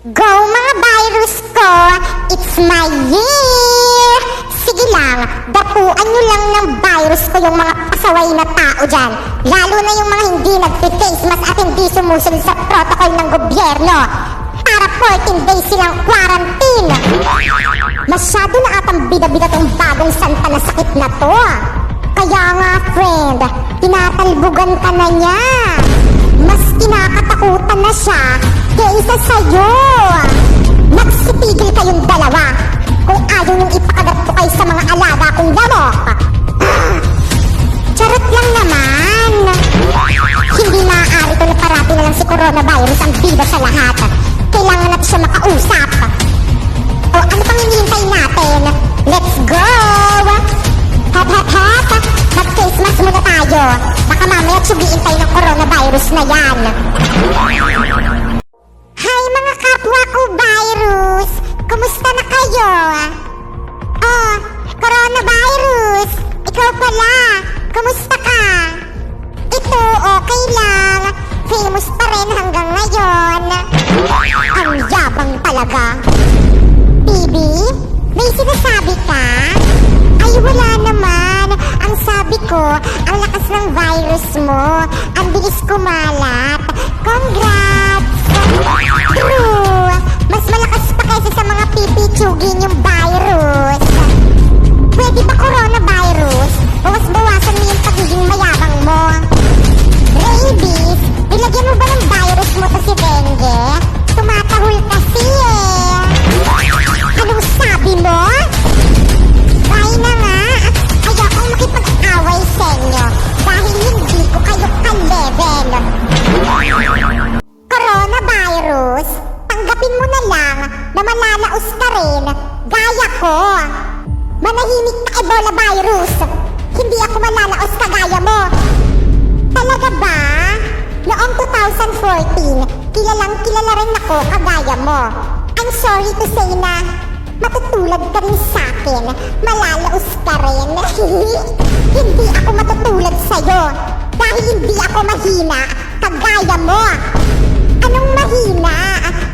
Go mga virus ko! It's my year! Sige lang, dapuan nyo lang ng virus ko yung mga pasaway na tao dyan. Lalo na yung mga hindi nagpe-face mask at hindi sumusunod sa protocol ng gobyerno. Para 14 days silang quarantine. Masyado na atang bida-bida tong bagong santa na sakit na to. Kaya nga friend, tinatalbugan ka na niya. Mas kinakatakutan na siya kaysa sa'yo. Magsipigil kayong dalawa kung ayaw niyong ipakagat ko kayo sa mga alaga kong lamok. Charot lang naman. Hindi maaari ito na parati na lang si coronavirus ang bida sa lahat. Kailangan natin siya makausap. O ano pang hinihintay natin? Let's go! Hep hep hep! Mag-face mask muna tayo. Baka mamaya tsugiin tayo ng coronavirus na yan. Hi mga kapwa ko virus! Kumusta na kayo? Oh, coronavirus! Ikaw pala! Kumusta ka? Ito, okay lang. Famous pa rin hanggang ngayon. Ang yabang talaga. Bibi, may sinasabi ka? Ay, wala naman. Ang sabi ko, ang lakas ng virus mo. Ang bilis kumalat. Congrats! True! Mas malakas pa kaysa sa mga pipitsugin yung virus. Pwede ba coronavirus? Bawas-bawasan mo yung pagiging mayabang mo. Rabies, nilagyan mo ba ng virus mo to si dengue? Tumatahol kasi eh. Anong sabi mo? Bye na nga. Ayokong makipag-away sa inyo dahil hindi ko kayo ka-level. Coronavirus, tanggapin mo na lang na malalaos ka rin gaya ko. Manahimik ka Ebola virus. Hindi ako malalaos kagaya mo. Talaga ba? Noong 2014, kilalang kilala rin ako kagaya mo. I'm sorry to say na matutulad ka rin sa'kin. Malalaos ka rin. Hindi ako matutulad sa'yo dahil hindi ako mahina kagaya mo. Anong mahina?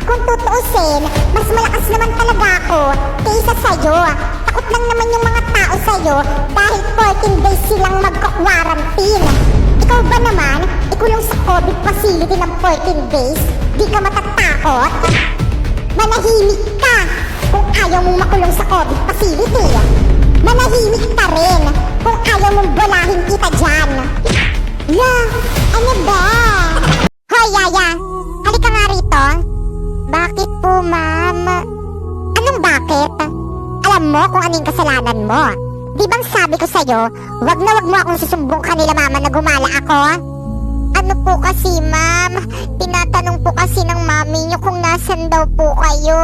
Kung tutuusin, mas malakas naman talaga ako kaysa sa'yo. Takot lang naman yung mga tao sa'yo dahil 14 days silang magka-quarantine. Ikaw ba naman, ikulong sa COVID facility ng 14 days? Di ka matatakot? Manahimik ka kung ayaw mong makulong sa COVID facility. Manahimik ka rin kung ayaw mong bolahin kita dyan. La, ano ba? Hoy, Yaya! Halika nga rito. Bakit po, ma'am? Anong bakit? Alam mo kung anong kasalanan mo. Di bang sabi ko sa'yo, wag na wag mo akong susumbong kanila mama na gumala ako? Ano po kasi, ma'am? Tinatanong po kasi ng mami niyo kung nasan daw po kayo.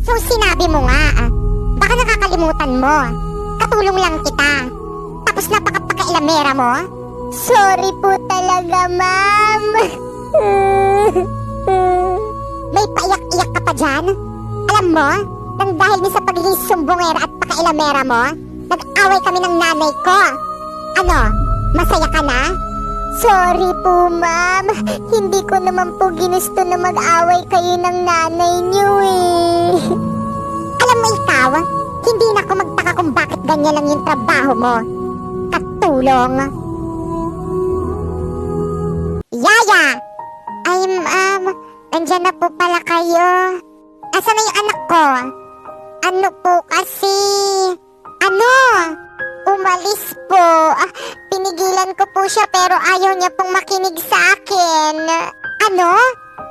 So sinabi mo nga, baka nakakalimutan mo. Katulong lang kita. Tapos napakapakailamera mo. Sorry po talaga, ma'am. May paiyak-iyak ka pa dyan? Alam mo, nang dahil din sa pagiging sumbongera at pakailamera mo, nag-away kami ng nanay ko. Ano, masaya ka na? Sorry po, ma'am. Hindi ko naman po ginusto na mag-away kayo ng nanay niyo eh. Alam mo ikaw, hindi na ako magtaka kung bakit ganyan lang yung trabaho mo. Katulong. Yaya! Ay, ma'am, nandyan na po pala kayo. Asan na yung anak ko? Ano po kasi? Ano? Umalis po. Pinigilan ko po siya pero ayaw niya pong makinig sa akin. Ano?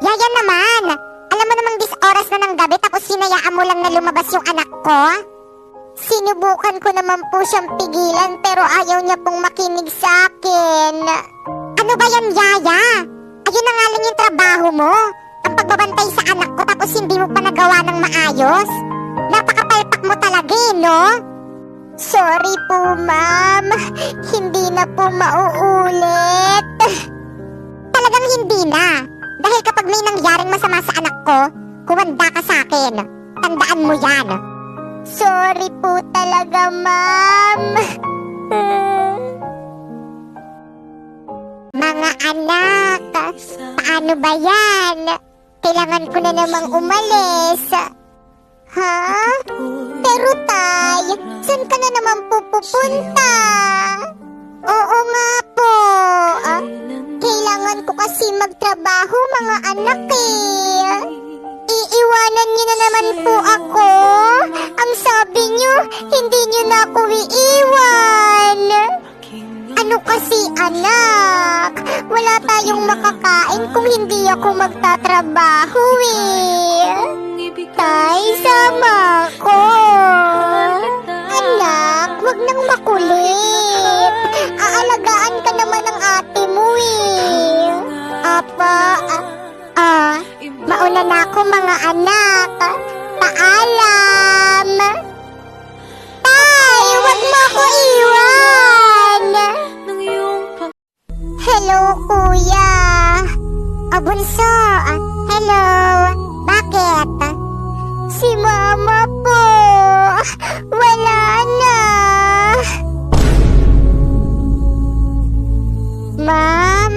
Yaya naman. Alam mo namang oras na ng gabi tapos sinayaan mo lang na lumabas yung anak ko? Sinubukan ko naman po siyang pigilan pero ayaw niya pong makinig sa akin. Ano ba yan, Yaya? Ayun na nga lang yung trabaho mo. Ang pagbabantay sa anak ko tapos hindi mo pa nagawa ng maayos. Napakapalpak mo talaga eh, no? Sorry po, ma'am. Hindi na po mauulit. Talagang hindi na. Dahil kapag may nangyaring masama sa anak ko, humanda ka sa akin. Tandaan mo yan. Sorry po talaga, ma'am. Mga anak, paano ba yan? kailangan ko na namang umalis. Ha? Pero tay, saan ka na naman pupunta? Oo nga po. Kailangan ko kasi magtrabaho mga anak eh. Iiwanan niyo na naman po ako. Ang sabi niyo, hindi niyo na ako iiwan. Ano kasi anak, wala tayong makakain kung hindi ako magtatrabaho eh. Tay, sama ko. Anak, wag nang makulit. Aalagaan ka naman ng ate mo eh. Apa, mauna na ako mga anak. Paalam. Tay, wag mo ako iwan. Hello, kuya. Bunso. Hello. Bakit? Si mama po. Wala na. Ma'am?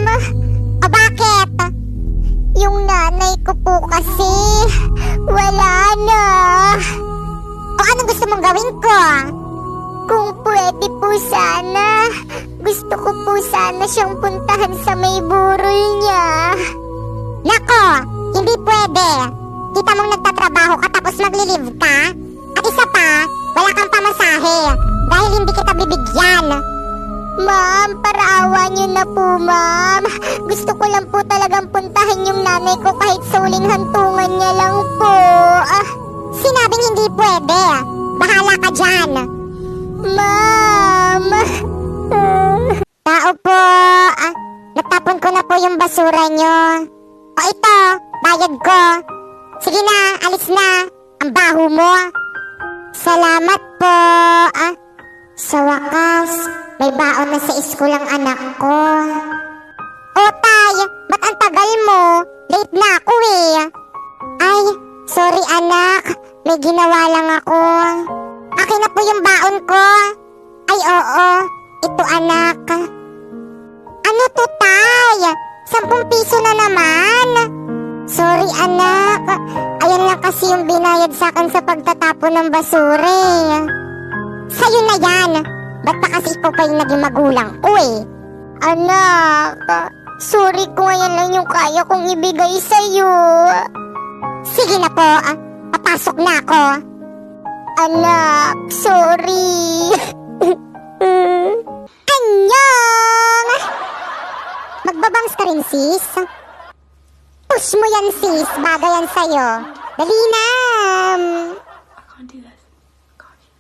Bakit? Yung nanay ko po kasi wala na. O anong gusto mong gawin ko? Kung pwede po sana, gusto ko po sana siyang puntahan sa may burol niya. Nako, hindi pwede. Kita mong nagtatrabaho ka tapos maglilive ka? At isa pa, wala kang pamasahe dahil hindi kita bibigyan. Ma'am, paraawa niyo na po, ma'am. Gusto ko lang po talagang puntahan yung nanay ko kahit sa uling hantungan niya lang po. Sinabing hindi pwede. Bahala ka dyan. Ma'am. Tao po. Natapon ko na po yung basura niyo. O ito, bayad ko. Sige na, alis na. Ang baho mo. Salamat po. Sa wakas, may baon na sa school ang anak ko. O tay, ba't ang tagal mo? Late na ako eh. Ay, sorry anak. May ginawa lang ako. Akin na po yung baon ko. Ay oo, ito anak. Ano to tay? 10 piso na naman. Sorry anak. Ayan lang kasi yung binayad sa akin sa pagtatapon ng basura eh. Sa'yo na yan. Ba't pa kasi ikaw pa yung naging magulang ko eh? Anak, sorry kung ayan lang yung kaya kong ibigay sa'yo. Sige na po, papasok na ako. Anak, sorry. Anyong! Magbabangs ka rin sis? Push mo yan sis, bagay yan sa'yo. Dali na.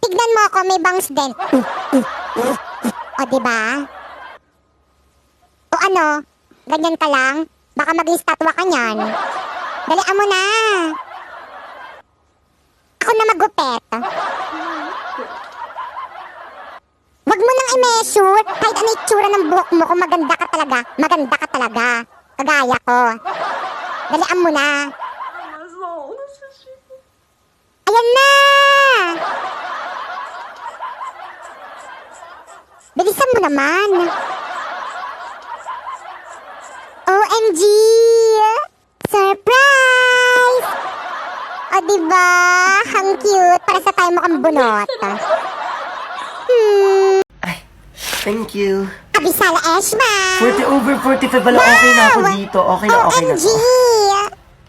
Tignan mo ako, may bangs din. O, diba? O ano, ganyan ka lang? Baka mag-istatwa ka niyan. Dalian mo na. Ako na magupet. Wag mo nang i-measure. Kahit ano itsura ng buhok mo, kung maganda ka talaga, maganda ka talaga. Kagaya ko. Dalian mo na. Ayan na! Bilisan mo naman. OMG! Surprise! O diba? Ang cute. Para sa tayo mukhang bunot. Ay, thank you. Abisala Eshma! 40/45 pala, okay na ako dito. Okay na OMG! ako.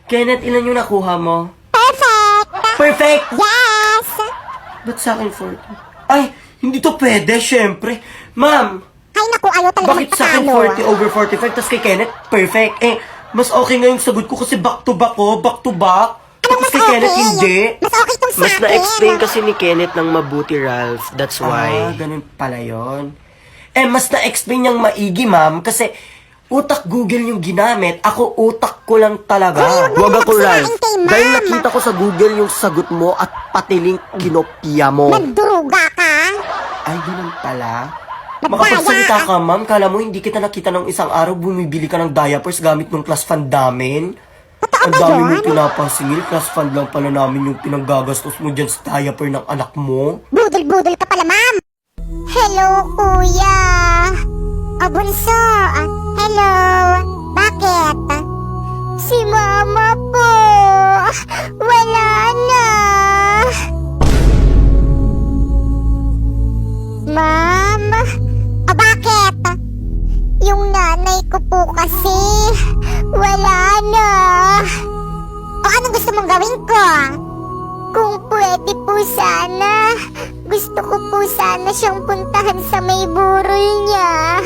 Kenneth, ilan yung nakuha mo? Perfect! Perfect! Yes! Ba't sa akin 40? Ay, hindi to pwede, syempre. Ma'am, Ay naku, ayaw talaga bakit sa akin magpatalo. 40/45, tas kay Kenneth, perfect? Eh, mas okay nga yung sagot ko kasi back to back ko, back to back. Anong Tapos mas kay Kenneth, okay? hindi. Mas okay tong sa Mas akin. na-explain kasi ni Kenneth ng mabuti, Ralph. That's why. Ganun pala yun. Eh, mas na-explain niyang maigi, ma'am, kasi utak Google yung ginamit. Ako, utak ko lang talaga. Uy, Huwag ako, Sinain Ralph. kay ma'am. Dahil nakita ko sa Google yung sagot mo at pati link kinopya mo. Nagduruga ka? Ay, ganun pala. Nagdaya. Makapagsalita ka, ma'am. Kala mo hindi kita nakita ng isang araw bumibili ka ng diapers gamit ng class fund namin. Totoo Ang ba dami yun? mong pinapasingil. Class fund lang pala namin yung pinanggagastos mo dyan sa diaper ng anak mo. Budol-budol ka pala, ma'am. Hello, kuya. O, bunso. Hello. Bakit? Si Mama po, wala na. Ma'am, bakit? Yung nanay ko po kasi, wala na. O anong gusto mong gawin ko? Kung pwede po sana, gusto ko po sana siyang puntahan sa may burol niya.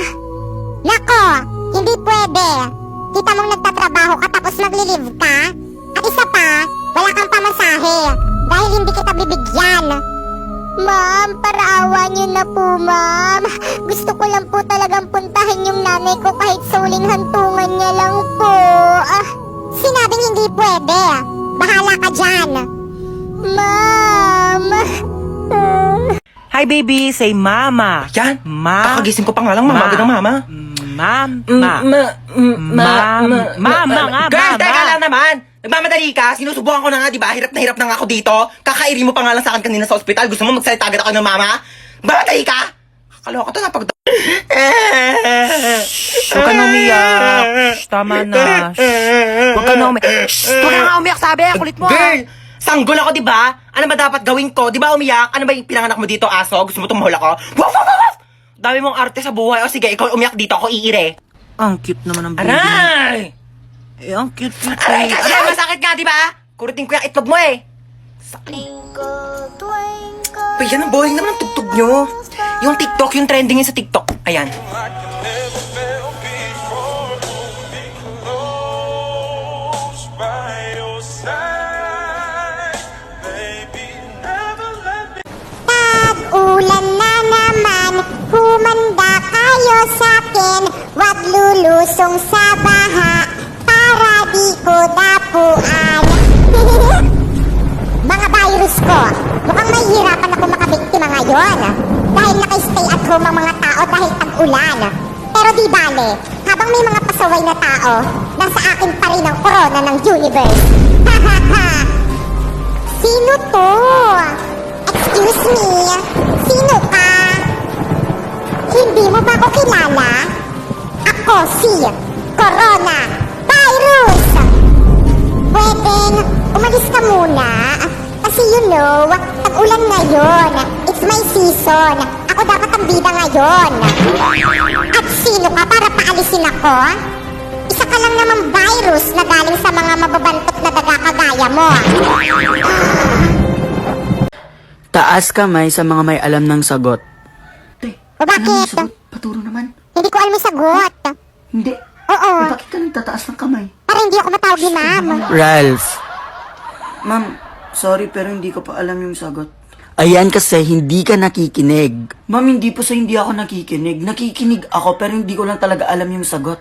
Nako, hindi pwede. Kita mong nagtatrabaho ka tapos maglilive ka? At isa pa, wala kang pamasahe dahil hindi kita bibigyan. Ma'am, paraawa niyo na po, ma'am. Gusto ko lang po talagang puntahan yung nanay ko kahit sa huling hantungan niya lang po. Sinabing hindi pwede. Bahala ka dyan. Ma'am. Hi baby, say mama. Yan. Ma. Kakagising ko pa nga lang, mama. Agad ng mama. Mama nga, Girl, mama. teka lang naman. Nagmamadali ka. Sinusubukan ko na nga, di ba? Hirap na nga ako dito. Kakairi mo pa nga lang sa akin kanina sa ospital. Gusto mo magsalita agad ako ng mama? Mamadali ka. Kakaloka to na pag... Huwag ka na umiyak. Shh, tama na. Huwag ka na umiyak. Shh, huwag ka na umiyak, sabi. Kulit mo. Girl, sanggol ako, di ba? Ano ba dapat gawin ko? Di ba umiyak? Ano ba yung pinanganak mo dito, aso? Gusto mo tumahol ako? Waf, waf, waf, waf! Dami mong arte sa buhay. O sige, ikaw umiyak dito. Ako iire. Ang cute naman ng baby. Aray! Eh, ang cute Aray, eh. aray, masakit nga, di ba? Kurutin ko yung itlog mo eh. Twinkle, twinkle. Pa, yan ang boring naman ang tugtog nyo. Yung TikTok, yung trending yun sa TikTok. Ayan. Tag-ulan na naman, humanda kayo sa'kin. Wag lulusong sa baha, para di ko dapuan. Mga virus ko, mukhang mahihirapan ako makabiktima ngayon. Dahil naka-stay at home ang mga tao dahil tag-ulan. Pero di bale, habang may mga pasaway na tao, nasa akin pa rin ang corona ng universe. Hahaha! Sino to? Excuse me, sino ka? Hindi mo ba ako kilala? Ako si Corona Virus! Pwedeng umalis ka muna. Kasi you know, tag-ulan ngayon. It's my season. Ako dapat ang bida ngayon. At sino ka para paalisin ako? Isa ka lang namang virus na galing sa mga mababantot na daga kagaya mo. Taas kamay sa mga may alam ng sagot. O bakit? Paturo naman. Hindi ko alam yung sagot. Hindi. Oo, Bakit ka nagtataas ng kamay? para hindi ako matawag ni ma'am. Ralph. Ma'am, sorry pero hindi ko pa alam yung sagot. Ayan kasi hindi ka nakikinig. Ma'am, hindi po sa hindi ako nakikinig. Nakikinig ako pero hindi ko lang talaga alam yung sagot.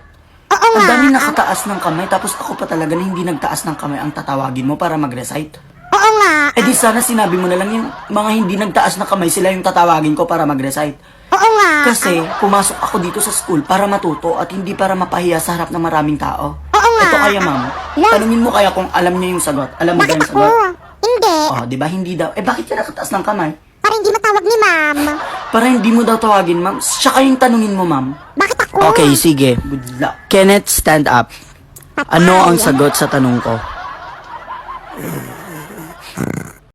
Oo Ang nga. dami nakataas ng kamay tapos ako pa talaga na hindi nagtaas ng kamay ang tatawagin mo para mag-recite. Oo nga. Eh di sana sinabi mo na lang yung mga hindi nagtaas ng kamay sila yung tatawagin ko para mag-recite. Oo nga. Kasi pumasok ako dito sa school para matuto at hindi para mapahiya sa harap ng maraming tao. Oo nga. Ito kaya ma'am, tanungin mo kaya kung alam niya yung sagot. Alam mo ba Bakit yung ako? sagot? Hindi. Oh, di ba hindi daw? Eh bakit ka nakataas ng kamay? Para hindi matawag ni ma'am. Para hindi mo daw tawagin ma'am. Siya kayong tanungin mo ma'am. Bakit ako? Okay, sige. Good luck. Kenneth, stand up. Ano ang sagot sa tanong ko?